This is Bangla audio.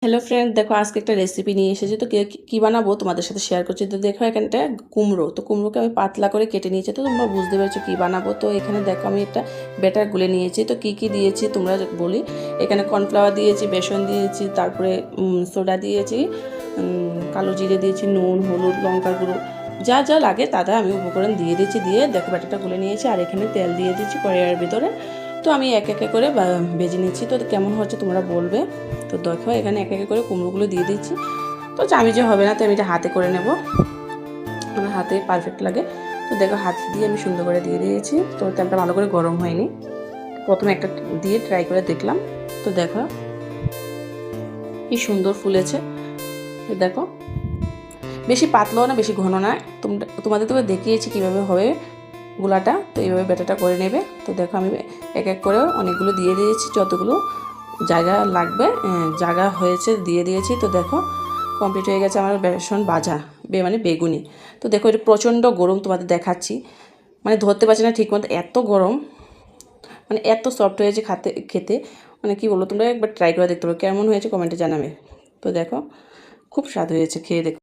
হ্যালো ফ্রেন্ড, দেখো আজকে একটা রেসিপি নিয়ে এসেছি। তো কী বানাবো তোমাদের সাথে শেয়ার করছি। তো দেখো এখানটা কুমড়ো, তো কুমড়োকে আমি পাতলা করে কেটে নিয়েছি। তো তোমরা বুঝতে পেরেছো কী বানাবো। তো এখানে দেখো আমি একটা ব্যাটার গুলে নিয়েছি। তো কী দিয়েছি তোমরা বলি। এখানে কর্নফ্লাওয়ার দিয়েছি, বেসন দিয়েছি, তারপরে সোডা দিয়েছি, কালো জিরে দিয়েছি, নুন, হলুদ, লঙ্কার গুঁড়ো, যা যা লাগে তা আমি উপকরণ দিয়ে দিয়েছি। দিয়ে দেখো ব্যাটারটা গুলে নিয়েছি। আর এখানে তেল দিয়ে দিয়েছি কড়াইয়ের ভিতরে। তো আমি এক এক করে ভেজে নিচ্ছি। তো কেমন হচ্ছে তোমরা বলবে। তো দেখো এখানে এক এক করে কুমড়োগুলো দিয়ে দিচ্ছি। তো চামিচে হবে না, তো আমি এটা হাতে করে নেব, আমার হাতে পারফেক্ট লাগে। তো দেখো হাত দিয়ে আমি সুন্দর করে দিয়ে দিয়েছি। তো তেলটা ভালো করে গরম হয়নি, প্রথমে একটা দিয়ে ট্রাই করে দেখলাম। তো দেখো কি সুন্দর ফুলেছে। দেখো বেশি পাতলাও না বেশি ঘন না, তোমাদের তো দেখিয়েছি কীভাবে হবে গুলাটা। তো এইভাবে ব্যাটারটা করে নেবে। তো দেখো আমি এক এক করে অনেকগুলো দিয়ে দিয়েছি, যতগুলো জায়গা লাগবে জায়গা হয়েছে দিয়ে দিয়েছি। তো দেখো কমপ্লিট হয়ে গেছে আমার বেসন ভাজা, মানে বেগুনি। তো দেখো এটা প্রচণ্ড গরম, তোমাদের দেখাচ্ছি, মানে ধরতে পারছি না ঠিক মতো, এত গরম, মানে এত সফট হয়েছে খেতে, মানে কী বলবো। তোমরা একবার ট্রাই করে দেখতে পারো, কেমন হয়েছে কমেন্টে জানাবে। তো দেখো খুব স্বাদ হয়েছে, খেয়ে দেখো।